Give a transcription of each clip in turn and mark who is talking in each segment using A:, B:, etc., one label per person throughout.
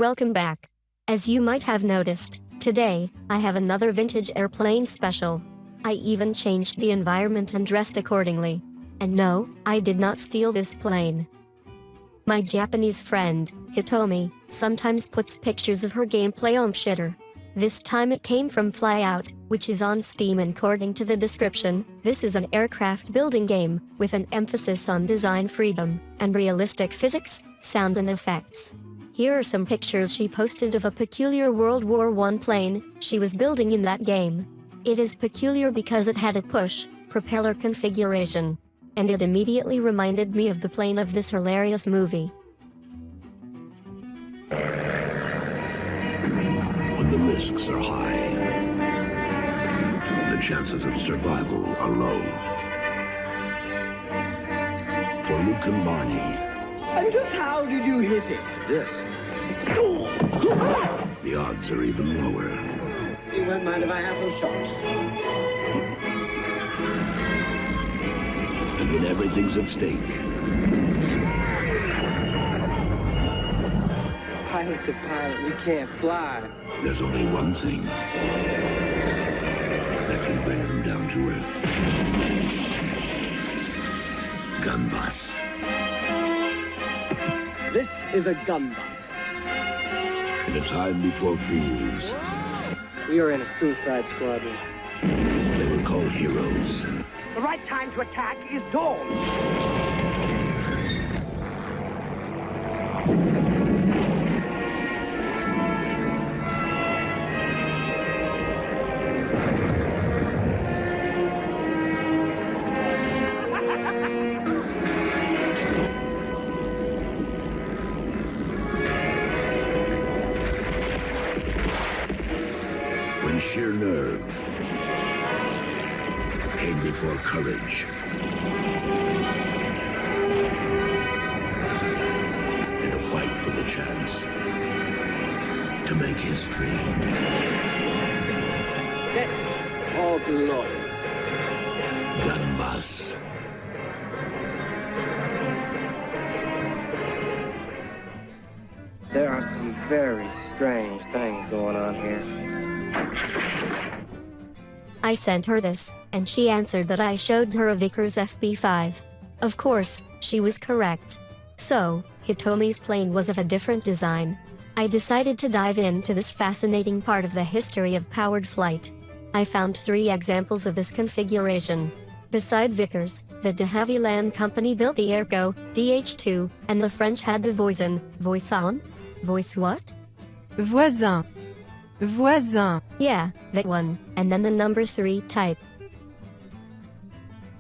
A: Welcome back. As you might have noticed, today, I have another vintage airplane special. I even changed the environment and dressed accordingly. And no, I did not steal this plane. My Japanese friend, Hitomi, sometimes puts pictures of her gameplay on Shitter. This time it came from Flyout, which is on Steam, and according to the description, this is an aircraft building game, with an emphasis on design freedom, and realistic physics, sound and effects. Here are some pictures she posted of a peculiar World War I plane she was building in that game. It is peculiar because it had a push propeller configuration, and it immediately reminded me of the plane of this hilarious movie.
B: When the risks are high, the chances of survival are low. For Luke and Barney,
C: and just how did you hit it?
B: this, the odds are even lower.
C: You won't mind if I have them shot.
B: And when everything's at stake,
C: Pilot to pilot, we can't fly.
B: there's only one thing that can bring them down to earth. Gun bus.
C: This is a gun bus.
B: In a time before fools,
C: We are in a suicide squadron.
B: they were called heroes.
C: The right time to attack is dawn.
B: When sheer nerve came before courage. In a fight for the chance to make history.
C: Death or glory.
B: Gun bus.
C: There are some very strange things going on here.
A: I sent her this, and she answered that I showed her a Vickers FB5. Of course, she was correct. So, Hitomi's plane was of a different design. I decided to dive into this fascinating part of the history of powered flight. I found 3 examples of this configuration. Beside Vickers, the de Havilland company built the Airco DH2, and the French had the Voisin. Voice what?
D: Voisin. Voisin.
A: Yeah, that one, and then the number 3 type.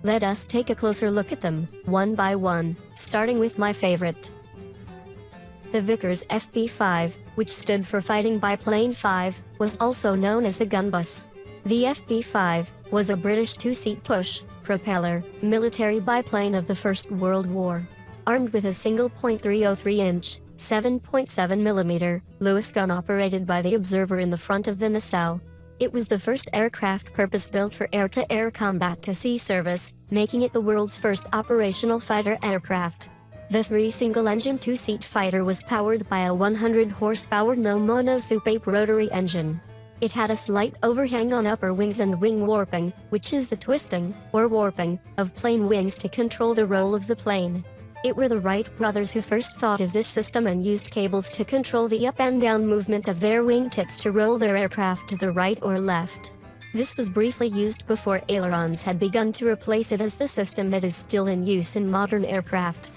A: Let us take a closer look at them, one by one, starting with my favorite. The Vickers FB5, which stood for Fighting Biplane 5, was also known as the gun bus. The FB5 was a British 2-seat push propeller military biplane of the First World War, armed with a single .303-inch 7.7mm Lewis gun operated by the observer in the front of the nacelle. It was the first aircraft purpose-built for air-to-air combat to sea service, making it the world's first operational fighter aircraft. The 3-single-engine 2-seat fighter was powered by a 100-horsepower no-mono-soupape rotary engine. It had a slight overhang on upper wings and wing warping, which is the twisting, or warping, of plane wings to control the roll of the plane. It were the Wright brothers who first thought of this system and used cables to control the up and down movement of their wingtips to roll their aircraft to the right or left. This was briefly used before ailerons had begun to replace it as the system that is still in use in modern aircraft.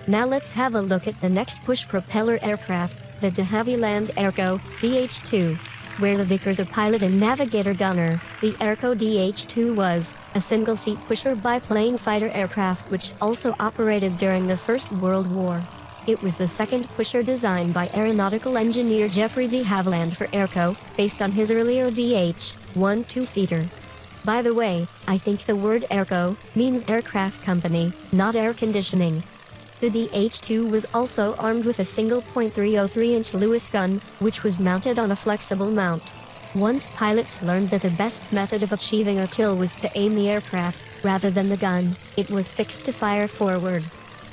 A: Now let's have a look at the next push propeller aircraft, the de Havilland Airco DH2. Where the Vickers a pilot and navigator gunner, the Airco DH2 was a single-seat pusher biplane fighter aircraft which also operated during the First World War. It was the second pusher designed by aeronautical engineer Geoffrey de Havilland for Airco, based on his earlier DH1 two-seater. By the way, I think the word Airco means aircraft company, not air conditioning. The DH2 was also armed with a single .303-inch Lewis gun, which was mounted on a flexible mount. Once pilots learned that the best method of achieving a kill was to aim the aircraft, rather than the gun, it was fixed to fire forward.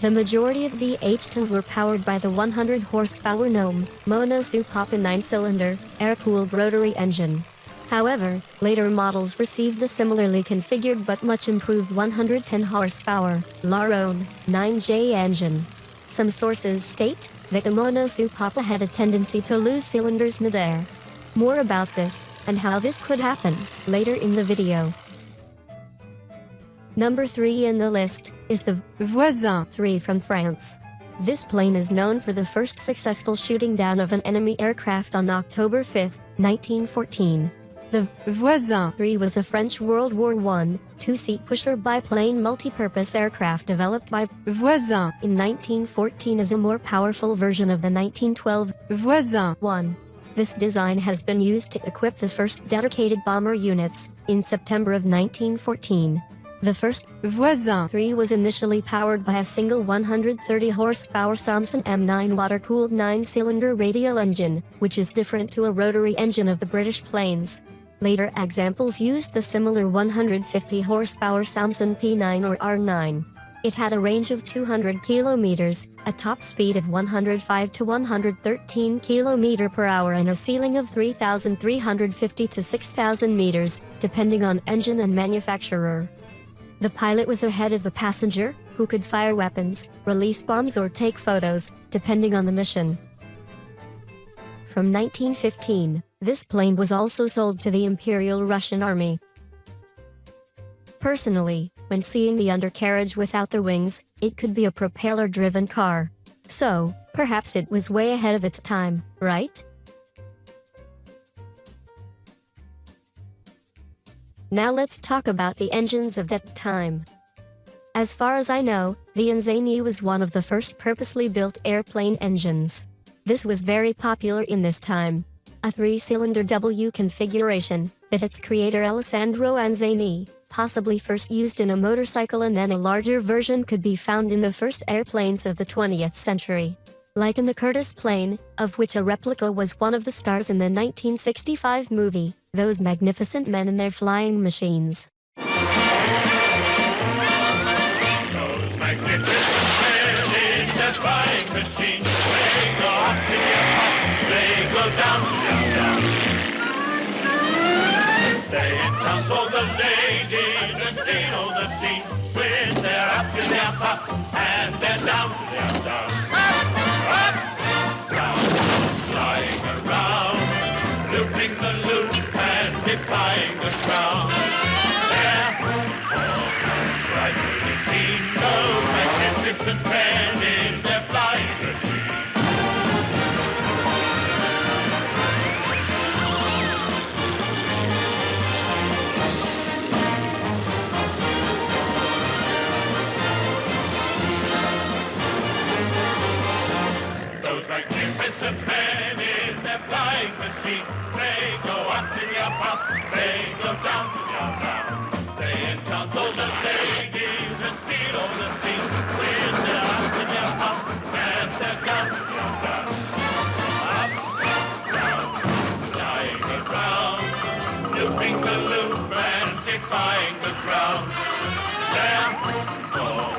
A: The majority of DH-10s were powered by the 100 horsepower Gnome mono-Supapa 9-cylinder, air-cooled rotary engine. However, later models received the similarly configured but much improved 110 horsepower Laron 9J engine. Some sources state that the mono-Supapa had a tendency to lose cylinders mid-air. More about this, and how this could happen, later in the video. Number 3 in the list is the
D: Voisin.
A: 3 from France. This plane is known for the first successful shooting down of an enemy aircraft on October 5, 1914. The
D: Voisin.
A: 3 was a French World War I, two-seat pusher biplane multi-purpose aircraft developed by
D: Voisin.
A: in 1914 as a more powerful version of the 1912
D: Voisin.
A: 1. This design has been used to equip the first dedicated bomber units in September of 1914. The first
D: Voisin.
A: 3 was initially powered by a single 130 horsepower Samson M9 water-cooled 9-cylinder radial engine, which is different to a rotary engine of the British planes. Later examples used the similar 150 horsepower Samson P9 or R9. It had a range of 200 kilometers, a top speed of 105 to 113 km per hour and a ceiling of 3,350 to 6,000 meters, depending on engine and manufacturer. The pilot was ahead of the passenger, who could fire weapons, release bombs or take photos, depending on the mission. From 1915, this plane was also sold to the Imperial Russian Army. Personally, when seeing the undercarriage without the wings, it could be a propeller-driven car. So, perhaps it was way ahead of its time, right? Now let's talk about the engines of that time. As far as I know, the Anzani was one of the first purposely built airplane engines. This was very popular in this time. A 3-cylinder W configuration that its creator Alessandro Anzani possibly first used in a motorcycle, and then a larger version could be found in the first airplanes of the 20th century. Like in the Curtiss plane, of which a replica was one of the stars in the 1965 movie, Those Magnificent Men and Their Flying Machines.
B: Those magnificent men in their flying machines, they go up to the up, they go down to the down. They entangle the ladies and steal the scene when they're up to the up and they're down to the down. Up, down, flying around, looping the loop and defying the crown. They're all rightfully seen, those magnificent men in their flying machines. Those magnificent men in their flying machines, they go up to the up, they go down to the down. They entangle the ladies and steal all the scenes when they're up to the up and they're down to the down. Up, down, flying around, looping the loop and defying the ground. They're all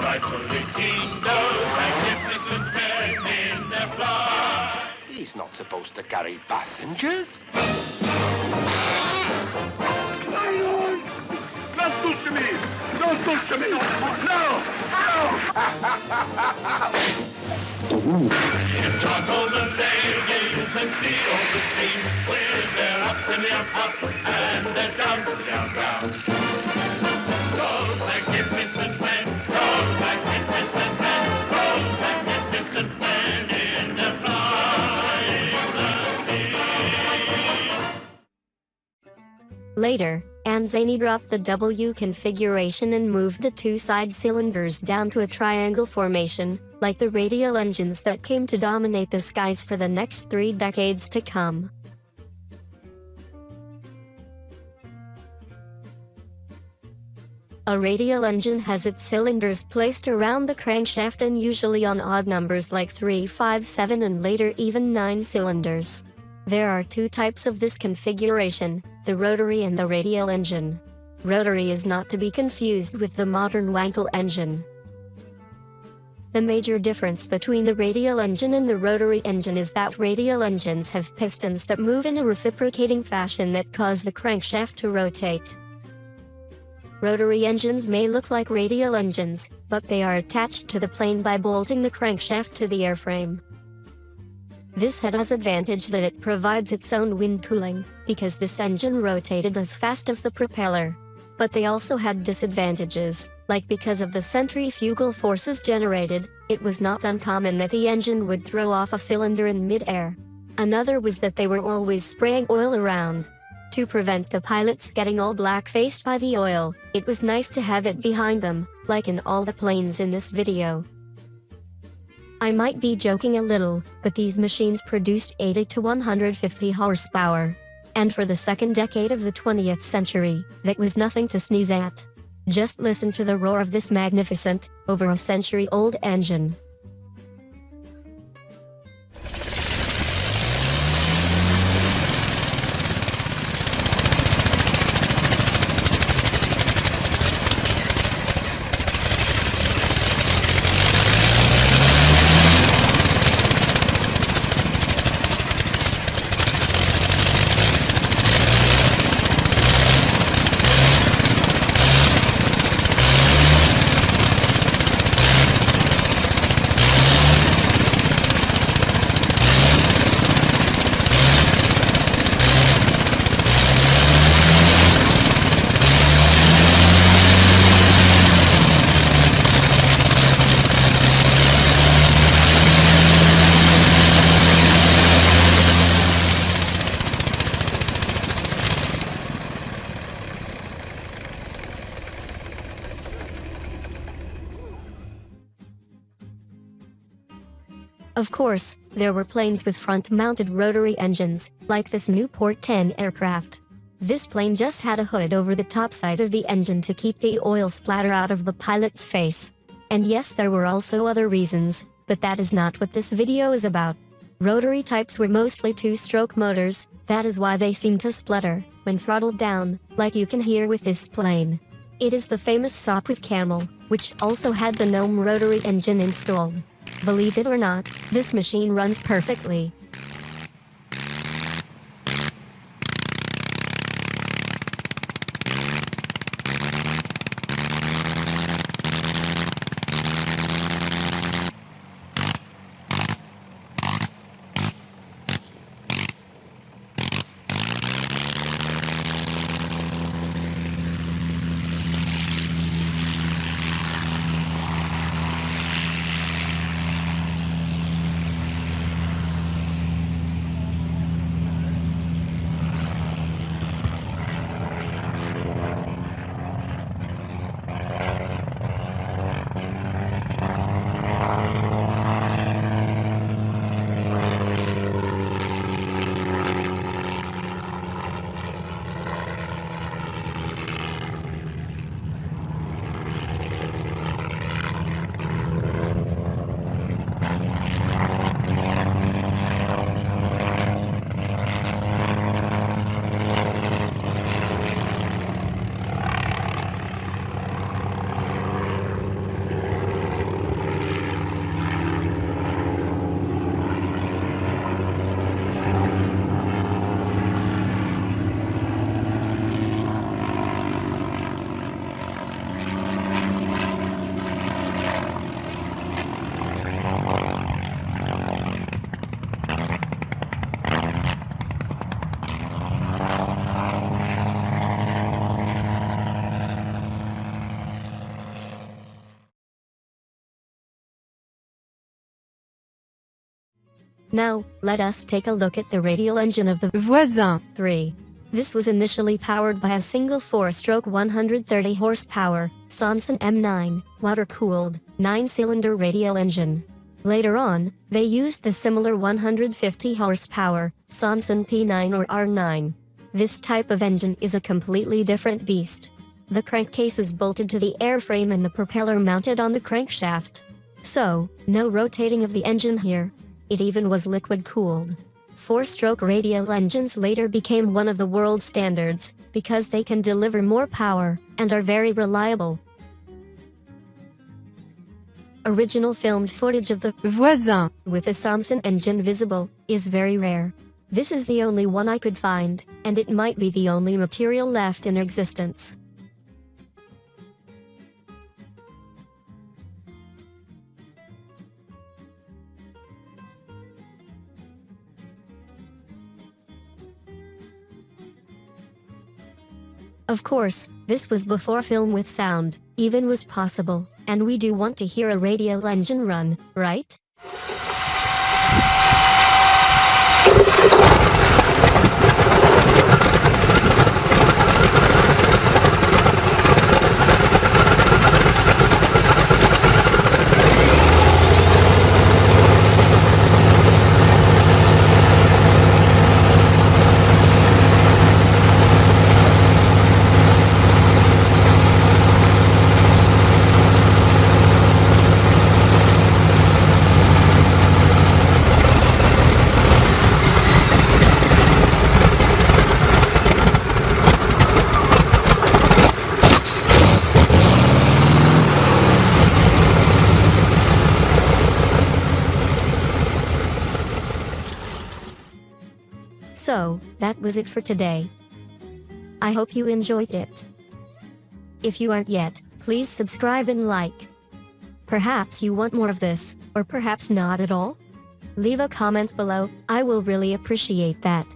B: rightfully keen, those magnificent men in their flight.
E: He's not supposed to carry passengers.
B: Don't touch me! Don't touch me! No! Entangle the ladies and steal the scene when they're up to the up and they're down to the down. Those magnificent men, those magnificent men, those magnificent men in their flying machines.
A: Later, Anzani dropped the W configuration and moved the two side cylinders down to a triangle formation, like the radial engines that came to dominate the skies for the next 3 decades to come. A radial engine has its cylinders placed around the crankshaft and usually on odd numbers like 3, 5, 7 and later even 9 cylinders. There are 2 types of this configuration, the rotary and the radial engine. Rotary is not to be confused with the modern Wankel engine. The major difference between the radial engine and the rotary engine is that radial engines have pistons that move in a reciprocating fashion that cause the crankshaft to rotate. Rotary engines may look like radial engines, but they are attached to the plane by bolting the crankshaft to the airframe. This had as advantage that it provides its own wind cooling, because this engine rotated as fast as the propeller. But they also had disadvantages, like because of the centrifugal forces generated, it was not uncommon that the engine would throw off a cylinder in mid-air. Another was that they were always spraying oil around. To prevent the pilots getting all black-faced by the oil, it was nice to have it behind them, like in all the planes in this video. I might be joking a little, but these machines produced 80 to 150 horsepower. And for the second decade of the 20th century, that was nothing to sneeze at. Just listen to the roar of this magnificent, over a century-old engine. Of course, there were planes with front-mounted rotary engines, like this Newport 10 aircraft. This plane just had a hood over the top side of the engine to keep the oil splatter out of the pilot's face. And yes, there were also other reasons, but that is not what this video is about. Rotary types were mostly two-stroke motors, that is why they seem to splutter when throttled down, like you can hear with this plane. It is the famous Sopwith Camel, which also had the Gnome rotary engine installed. Believe it or not, this machine runs perfectly. Now, let us take a look at the radial engine of the
D: Voisin.
A: 3. This was initially powered by a single 4-stroke 130 horsepower, Samson M9, water-cooled, 9-cylinder radial engine. Later on, they used the similar 150 horsepower, Samson P9 or R9. This type of engine is a completely different beast. The crankcase is bolted to the airframe and the propeller mounted on the crankshaft. So, no rotating of the engine here. It even was liquid-cooled. 4-stroke radial engines later became one of the world standards, because they can deliver more power, and are very reliable. Original filmed footage of the
D: voisin,
A: with a Samson engine visible is very rare. This is the only one I could find, and it might be the only material left in existence. Of course, this was before film with sound even was possible, and we do want to hear a radial engine run, right? So, that was it for today. I hope you enjoyed it. If you aren't yet, please subscribe and like. Perhaps you want more of this, or perhaps not at all? Leave a comment below, I will really appreciate that.